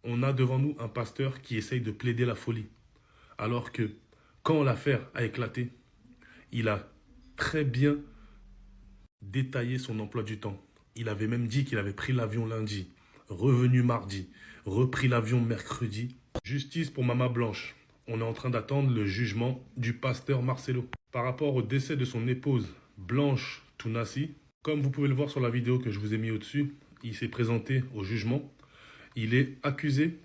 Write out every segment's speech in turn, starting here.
On a devant nous un pasteur qui essaye de plaider la folie. Alors que quand l'affaire a éclaté, il a très bien détaillé son emploi du temps. Il avait même dit qu'il avait pris l'avion lundi, revenu mardi, repris l'avion mercredi. Justice pour Mama Blanche. On est en train d'attendre le jugement du pasteur Marcelo. Par rapport au décès de son épouse Blanche Tounassi, comme vous pouvez le voir sur la vidéo que je vous ai mis au-dessus, il s'est présenté au jugement. Il est accusé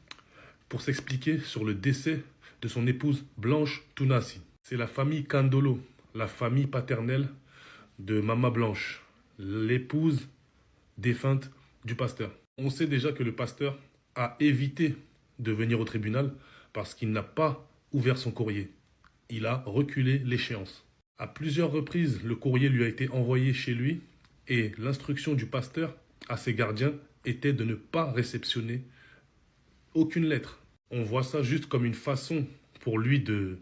pour s'expliquer sur le décès de son épouse Blanche Tounassi. C'est la famille Kandolo, la famille paternelle de Mama Blanche, l'épouse défunte du pasteur. On sait déjà que le pasteur a évité de venir au tribunal parce qu'il n'a pas ouvert son courrier. Il a reculé l'échéance. À plusieurs reprises, le courrier lui a été envoyé chez lui et l'instruction du pasteur à ses gardiens était de ne pas réceptionner aucune lettre. On voit ça juste comme une façon pour lui de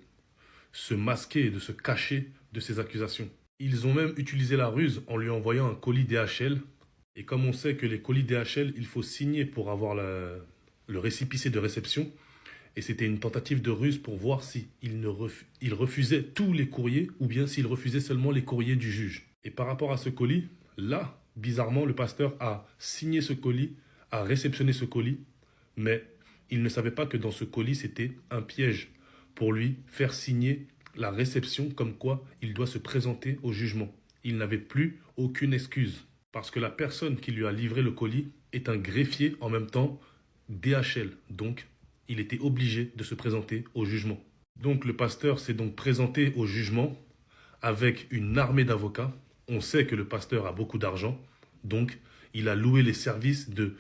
se masquer et de se cacher de ses accusations. Ils ont même utilisé la ruse en lui envoyant un colis DHL. Et comme on sait que les colis DHL, il faut signer pour avoir le récépissé de réception. Et c'était une tentative de ruse pour voir si il refusait tous les courriers ou bien s'il refusait seulement les courriers du juge. Et par rapport à ce colis, là, bizarrement, le pasteur a signé ce colis, a réceptionné ce colis, mais il ne savait pas que dans ce colis, c'était un piège pour lui faire signer la réception comme quoi il doit se présenter au jugement. Il n'avait plus aucune excuse parce que la personne qui lui a livré le colis est un greffier en même temps DHL. Donc, il était obligé de se présenter au jugement. Donc, le pasteur s'est donc présenté au jugement avec une armée d'avocats. On sait que le pasteur a beaucoup d'argent. Donc, il a loué les services de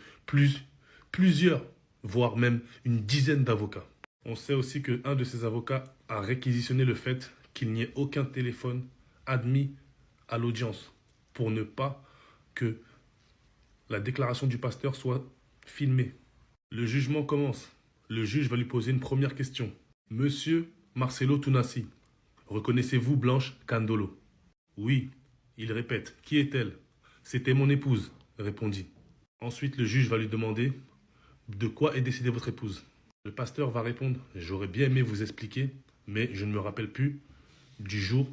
plusieurs, voire même une dizaine d'avocats. On sait aussi qu'un de ces avocats a réquisitionné le fait qu'il n'y ait aucun téléphone admis à l'audience pour ne pas que la déclaration du pasteur soit filmée. Le jugement commence. Le juge va lui poser une première question. Monsieur Marcelo Tounassi, reconnaissez-vous Blanche Kandolo? Oui, il répète. Qui est-elle? C'était mon épouse, répondit. Ensuite, le juge va lui demander de quoi est décédée votre épouse. Le pasteur va répondre, j'aurais bien aimé vous expliquer, mais je ne me rappelle plus du jour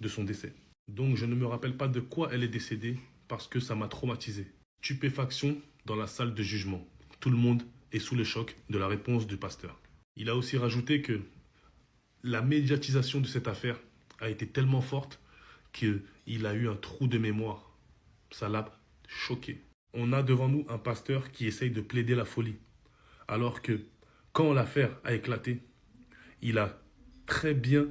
de son décès. Donc je ne me rappelle pas de quoi elle est décédée parce que ça m'a traumatisé. Stupéfaction dans la salle de jugement. Tout le monde est sous le choc de la réponse du pasteur. Il a aussi rajouté que la médiatisation de cette affaire a été tellement forte qu'il a eu un trou de mémoire. Ça l'a choqué. On a devant nous un pasteur qui essaye de plaider la folie. Alors que quand l'affaire a éclaté, il a très bien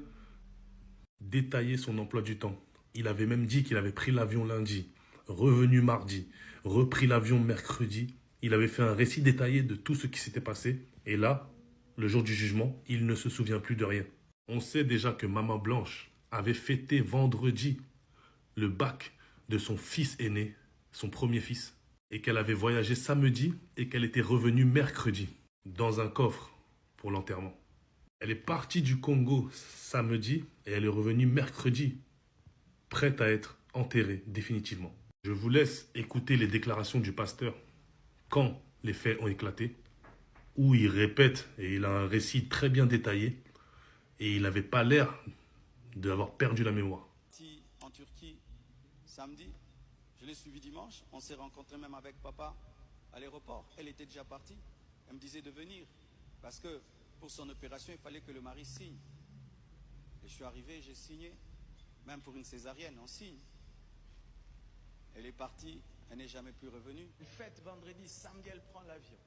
détaillé son emploi du temps. Il avait même dit qu'il avait pris l'avion lundi, revenu mardi, repris l'avion mercredi. Il avait fait un récit détaillé de tout ce qui s'était passé. Et là, le jour du jugement, il ne se souvient plus de rien. On sait déjà que Maman Blanche avait fêté vendredi le bac de son fils aîné, son premier fils, et qu'elle avait voyagé samedi et qu'elle était revenue mercredi dans un coffre pour l'enterrement. Elle est partie du Congo samedi et elle est revenue mercredi, prête à être enterrée définitivement. Je vous laisse écouter les déclarations du pasteur quand les faits ont éclaté, où il répète et il a un récit très bien détaillé et il n'avait pas l'air d'avoir perdu la mémoire. En Turquie samedi, je l'ai suivi dimanche, on s'est rencontré même avec papa à l'aéroport. Elle était déjà partie, elle me disait de venir parce que pour son opération il fallait que le mari signe. Et je suis arrivé, j'ai signé, même pour une césarienne on signe. Elle est partie, elle n'est jamais plus revenue. Fête vendredi, samedi elle prend l'avion.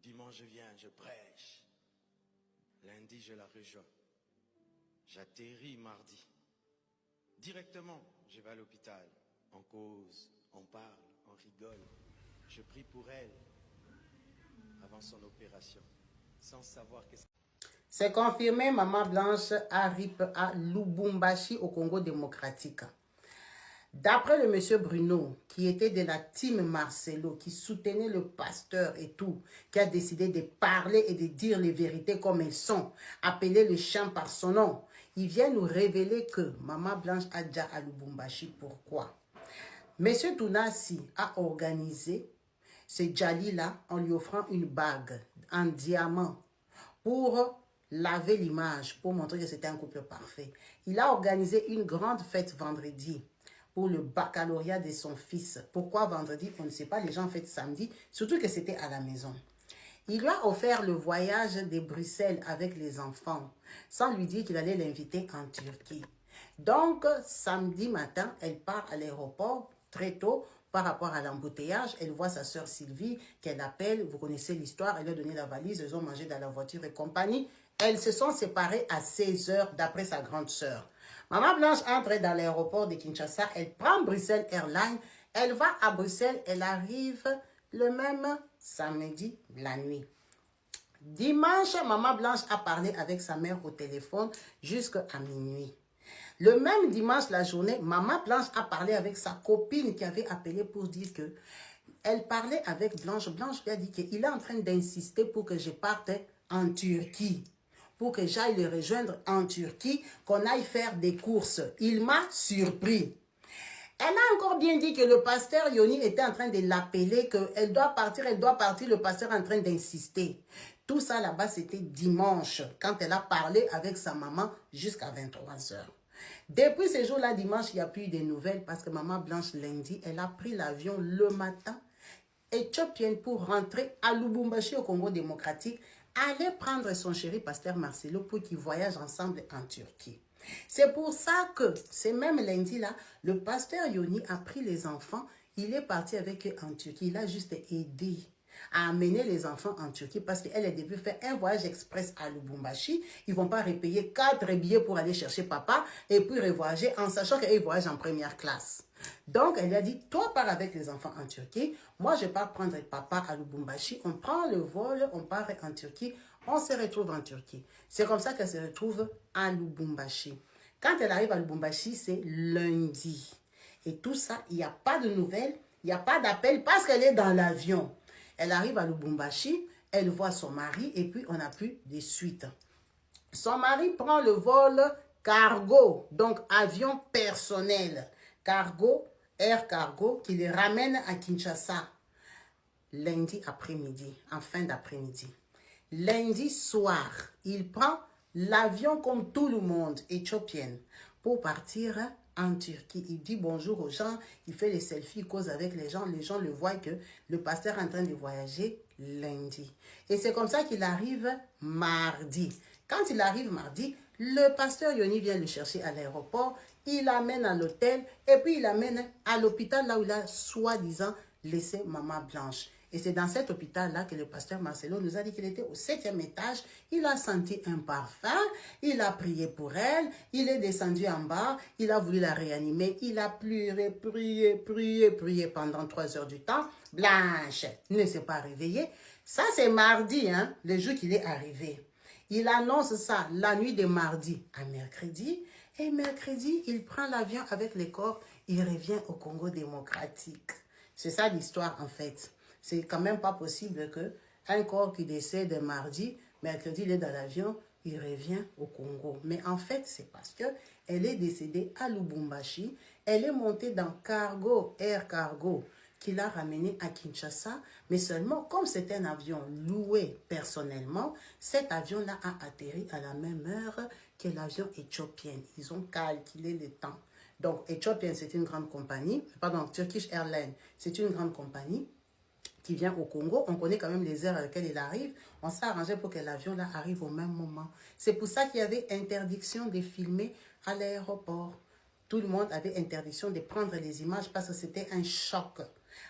Dimanche je viens, je prêche. Lundi je la rejoins. J'atterris mardi. Directement, je vais à l'hôpital. On cause, on parle, on rigole. Je prie pour elle avant son opération, sans savoir qu'est-ce. C'est confirmé, Maman Blanche arrive à Lubumbashi au Congo démocratique. D'après le monsieur Bruno, qui était de la team Marcelo, qui soutenait le pasteur et tout, qui a décidé de parler et de dire les vérités comme elles sont, appeler le chant par son nom, il vient nous révéler que Maman Blanche a déjà à Lubumbashi. Pourquoi? Monsieur Tounassi a organisé ce Djali-là en lui offrant une bague en diamant pour laver l'image, pour montrer que c'était un couple parfait. Il a organisé une grande fête vendredi pour le baccalauréat de son fils. Pourquoi vendredi? On ne sait pas, les gens fêtent samedi, surtout que c'était à la maison. Il lui a offert le voyage de Bruxelles avec les enfants, sans lui dire qu'il allait l'inviter en Turquie. Donc, samedi matin, elle part à l'aéroport très tôt par rapport à l'embouteillage. Elle voit sa sœur Sylvie qu'elle appelle. Vous connaissez l'histoire. Elle lui a donné la valise. Ils ont mangé dans la voiture et compagnie. Elles se sont séparées à 16 heures d'après sa grande sœur. Maman Blanche entre dans l'aéroport de Kinshasa. Elle prend Bruxelles Airlines. Elle va à Bruxelles. Elle arrive le même samedi, la nuit. Dimanche, Maman Blanche a parlé avec sa mère au téléphone jusqu'à minuit. Le même dimanche, la journée, Maman Blanche a parlé avec sa copine qui avait appelé pour dire que elle parlait avec Blanche. Blanche lui a dit qu'il est en train d'insister pour que je parte en Turquie. Pour que j'aille le rejoindre en Turquie, qu'on aille faire des courses. Il m'a surpris. Elle a encore bien dit que le pasteur Yoni était en train de l'appeler, qu'elle doit partir, le pasteur est en train d'insister. Tout ça là-bas, c'était dimanche, quand elle a parlé avec sa maman jusqu'à 23 heures. Depuis ce jour-là, dimanche, il n'y a plus de nouvelles parce que Maman Blanche, lundi, elle a pris l'avion le matin éthiopienne pour rentrer à Lubumbashi au Congo démocratique, aller prendre son chéri pasteur Marcelo pour qu'ils voyagent ensemble en Turquie. C'est pour ça que, c'est même lundi-là, le pasteur Yoni a pris les enfants, il est parti avec eux en Turquie, il a juste aidé à amener les enfants en Turquie parce qu'elle a dû faire un voyage express à Lubumbashi. Ils ne vont pas repayer 4 billets pour aller chercher papa et puis revoyager en sachant qu'ils voyagent en première classe. Donc, elle a dit, toi, pars avec les enfants en Turquie. Moi, je pars prendre papa à Lubumbashi. On prend le vol, on part en Turquie. On se retrouve en Turquie. C'est comme ça qu'elle se retrouve à Lubumbashi. Quand elle arrive à Lubumbashi, c'est lundi. Et tout ça, il n'y a pas de nouvelles, il n'y a pas d'appel parce qu'elle est dans l'avion. Elle arrive à Lubumbashi, elle voit son mari et puis on n'a plus de suite. Son mari prend le vol cargo, donc avion personnel. Cargo, air cargo, qui les ramène à Kinshasa lundi après-midi, en fin d'après-midi. Lundi soir, il prend l'avion comme tout le monde, éthiopienne, pour partir en Turquie. Il dit bonjour aux gens, il fait les selfies, il cause avec les gens le voient que le pasteur est en train de voyager lundi. Et c'est comme ça qu'il arrive mardi. Quand il arrive mardi, le pasteur Yoni vient le chercher à l'aéroport, il l'amène à l'hôtel et puis il l'amène à l'hôpital là où il a soi-disant laissé Maman Blanche. Et c'est dans cet hôpital-là que le pasteur Marcelo nous a dit qu'il était au 7e étage. Il a senti un parfum, il a prié pour elle, il est descendu en bas, il a voulu la réanimer, il a pleuré, prié pendant 3 heures du temps. Blanche ne s'est pas réveillée. Ça, c'est mardi, hein, le jour qu'il est arrivé. Il annonce ça la nuit de mardi à mercredi. Et mercredi, il prend l'avion avec les corps, il revient au Congo démocratique. C'est ça l'histoire en fait. C'est quand même pas possible qu'un corps qui décède mardi, mercredi, il est dans l'avion, il revient au Congo. Mais en fait, c'est parce qu'elle est décédée à Lubumbashi. Elle est montée dans Cargo, Air Cargo, qui l'a ramenée à Kinshasa. Mais seulement, comme c'est un avion loué personnellement, cet avion-là a atterri à la même heure que l'avion éthiopien. Ils ont calculé le temps. Donc, Ethiopian, c'est une grande compagnie. Pardon, Turkish Airlines, c'est une grande compagnie qui vient au Congo. On connaît quand même les heures à laquelle il arrive. On s'est arrangé pour que l'avion là arrive au même moment. C'est pour ça qu'il y avait interdiction de filmer à l'aéroport. Tout le monde avait interdiction de prendre les images parce que c'était un choc.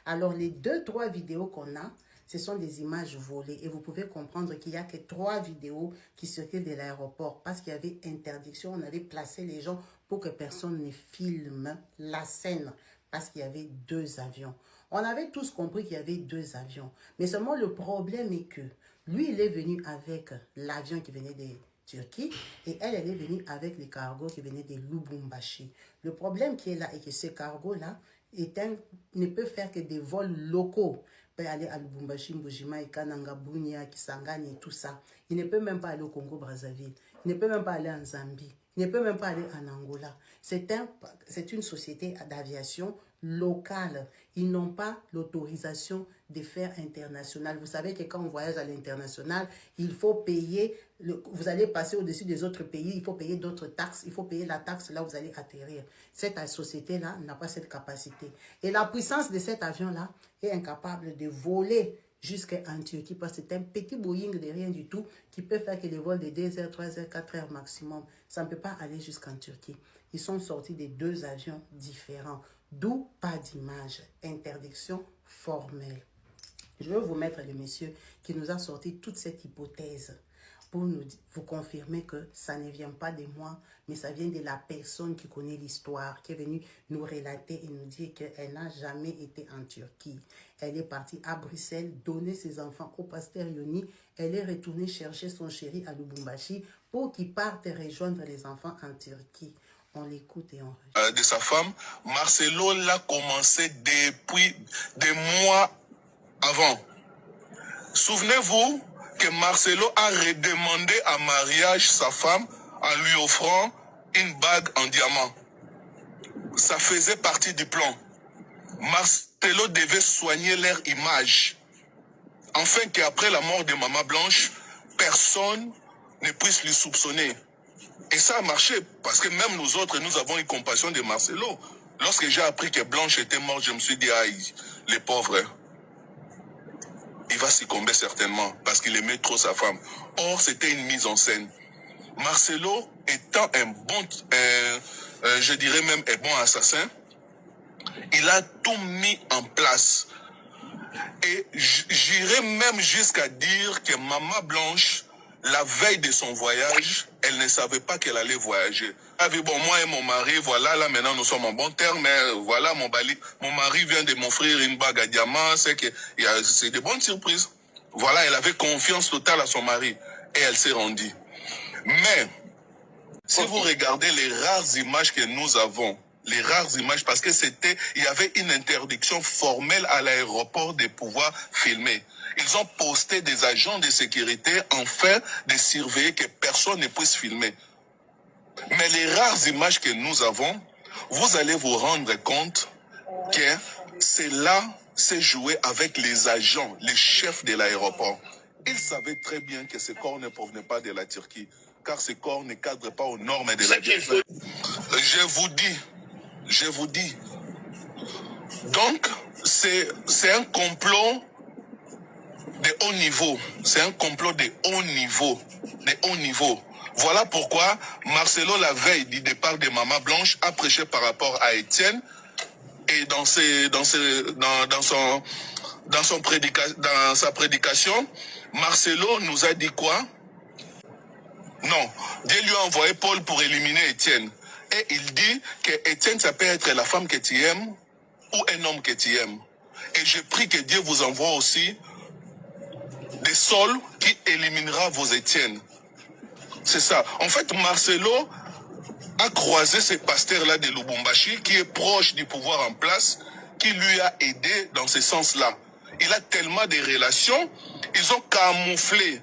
Alors, les 2-3 vidéos qu'on a, ce sont des images volées. Et vous pouvez comprendre qu'il n'y a que 3 vidéos qui circulent de l'aéroport parce qu'il y avait interdiction. On avait placé les gens pour que personne ne filme la scène parce qu'il y avait 2 avions. On avait tous compris qu'il y avait 2 avions. Mais seulement le problème est que lui, il est venu avec l'avion qui venait de Turquie et elle est venue avec les cargos qui venaient de Lubumbashi. Le problème qui est là est que ces cargos-là ne peuvent faire que des vols locaux. Il peut aller à Lubumbashi, Mbujima, Ikananga, Bunia, Kisangani et tout ça. Il ne peut même pas aller au Congo-Brazzaville. Il ne peut même pas aller en Zambie. Il ne peut même pas aller en Angola. C'est une société d'aviation locales. Ils n'ont pas l'autorisation de faire international. Vous savez que quand on voyage à l'international, il faut payer, vous allez passer au-dessus des autres pays, il faut payer d'autres taxes, il faut payer la taxe là où vous allez atterrir. Cette société-là n'a pas cette capacité. Et la puissance de cet avion-là est incapable de voler jusqu'en Turquie parce que c'est un petit Boeing de rien du tout qui peut faire que les vols de 2 heures, 3 heures, 4 heures maximum. Ça ne peut pas aller jusqu'en Turquie. Ils sont sortis de 2 avions différents. D'où pas d'image. Interdiction formelle. Je vais vous mettre le monsieur qui nous a sorti toute cette hypothèse pour vous confirmer que ça ne vient pas de moi, mais ça vient de la personne qui connaît l'histoire, qui est venue nous relater et nous dire qu'elle n'a jamais été en Turquie. Elle est partie à Bruxelles, donner ses enfants au pasteur Yoni. Elle est retournée chercher son chéri à Lubumbashi pour qu'il parte rejoindre les enfants en Turquie. On l'écoute et on regarde. De sa femme, Marcelo l'a commencé depuis des mois avant. Souvenez-vous que Marcelo a redemandé à mariage sa femme en lui offrant une bague en diamant. Ça faisait partie du plan. Marcelo devait soigner leur image, afin qu'après la mort de Maman Blanche, personne ne puisse lui soupçonner. Et ça a marché, parce que même nous autres, nous avons eu compassion de Marcelo. Lorsque j'ai appris que Blanche était morte, je me suis dit, aïe, les pauvres, il va succomber certainement, parce qu'il aimait trop sa femme. Or, c'était une mise en scène. Marcelo étant un bon, je dirais même un bon assassin, il a tout mis en place. Et j'irais même jusqu'à dire que Maman Blanche, la veille de son voyage, elle ne savait pas qu'elle allait voyager. Elle a dit, bon, moi et mon mari, voilà, là maintenant nous sommes en bon terme, mais voilà, mon mari vient de m'offrir une bague à diamant, c'est de bonnes surprises. Voilà, elle avait confiance totale à son mari et elle s'est rendue. Mais, si vous regardez les rares images que nous avons, les rares images, parce que il y avait une interdiction formelle à l'aéroport de pouvoir filmer. Ils ont posté des agents de sécurité afin de surveiller que personne ne puisse filmer. Mais les rares images que nous avons, vous allez vous rendre compte que c'est joué avec les agents, les chefs de l'aéroport. Ils savaient très bien que ces corps ne provenaient pas de la Turquie, car ces corps ne cadrent pas aux normes de la Turquie. Je vous dis. Donc, c'est un complot de haut niveau. C'est un complot de haut niveau. De haut niveau. Voilà pourquoi Marcelo, la veille du départ de Maman Blanche, a prêché par rapport à Étienne. Et dans sa prédication, Marcelo nous a dit quoi? Non, Dieu lui a envoyé Paul pour éliminer Étienne. Et il dit que Étienne, ça peut être la femme que tu aimes ou un homme que tu aimes. Et je prie que Dieu vous envoie aussi des Sauls qui éliminera vos Étiennes. C'est ça. En fait, Marcelo a croisé ce pasteur-là de Lubumbashi qui est proche du pouvoir en place, qui lui a aidé dans ce sens-là. Il a tellement de relations, ils ont camouflé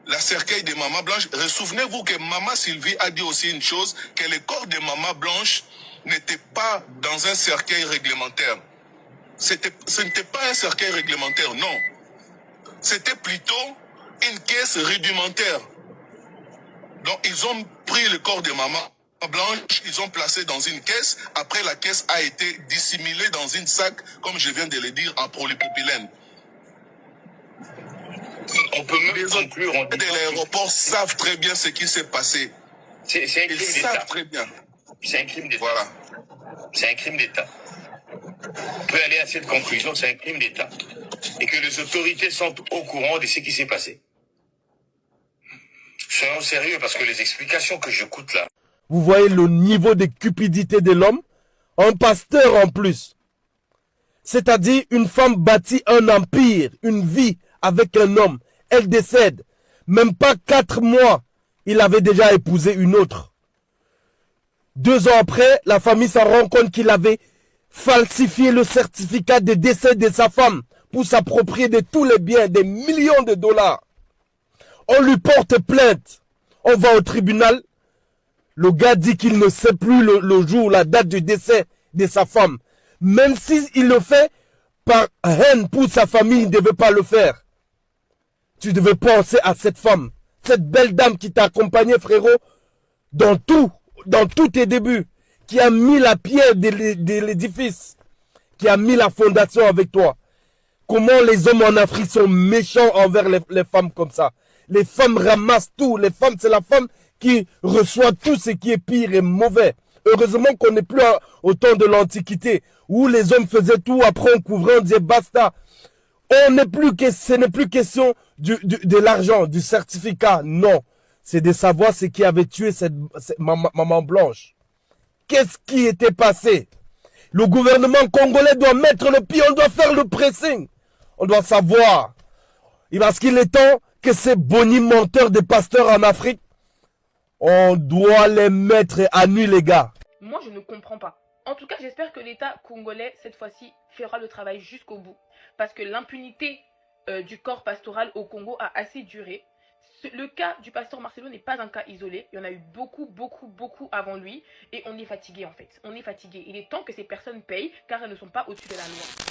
la cercueil de Maman Blanche. Souvenez-vous que Maman Sylvie a dit aussi une chose, que le corps de Maman Blanche n'était pas dans un cercueil réglementaire. Ce n'était pas un cercueil réglementaire, non. C'était plutôt une caisse rudimentaire. Donc ils ont pris le corps de Maman Blanche, ils ont placé dans une caisse. Après, la caisse a été dissimulée dans une sac, comme je viens de le dire, en polypropylène. On peut même conclure en disant que l'aéroport savent très bien ce qui s'est passé. C'est un crime d'État. Ils savent très bien. C'est un crime d'État. Voilà. C'est un crime d'État. On peut aller à cette conclusion, c'est un crime d'État. Et que les autorités sont au courant de ce qui s'est passé. Soyons sérieux, parce que les explications que j'écoute là... Vous voyez le niveau de cupidité de l'homme? Un pasteur en plus. C'est-à-dire une femme bâtit un empire, une vie avec un homme. Elle décède. Même pas 4 mois, il avait déjà épousé une autre. 2 ans après, la famille s'en rend compte qu'il avait falsifié le certificat de décès de sa femme pour s'approprier de tous les biens, des millions de dollars. On lui porte plainte. On va au tribunal. Le gars dit qu'il ne sait plus le jour, la date du décès de sa femme. Même s'il le fait par haine pour sa famille, il ne devait pas le faire. Tu devais penser à cette femme, cette belle dame qui t'a accompagné, frérot, dans tous tes débuts, qui a mis la pierre de l'édifice, qui a mis la fondation avec toi. Comment les hommes en Afrique sont méchants envers les femmes comme ça. Les femmes ramassent tout. Les femmes, c'est la femme qui reçoit tout ce qui est pire et mauvais. Heureusement qu'on n'est plus au temps de l'Antiquité, où les hommes faisaient tout, après on couvrait, on disait basta. Ce n'est plus question de l'argent, du certificat, non. C'est de savoir ce qui avait tué cette maman blanche. Qu'est-ce qui était passé? Le gouvernement congolais doit mettre le pied, on doit faire le pressing. On doit savoir. Parce qu'il est temps que ces bonimenteurs des pasteurs en Afrique, on doit les mettre à nu, les gars. Moi, je ne comprends pas. En tout cas, j'espère que l'État congolais, cette fois-ci, fera le travail jusqu'au bout. Parce que l'impunité du corps pastoral au Congo a assez duré. Le cas du pasteur Marcelo n'est pas un cas isolé. Il y en a eu beaucoup avant lui. Et on est fatigué, en fait. On est fatigué. Il est temps que ces personnes payent, car elles ne sont pas au-dessus de la loi.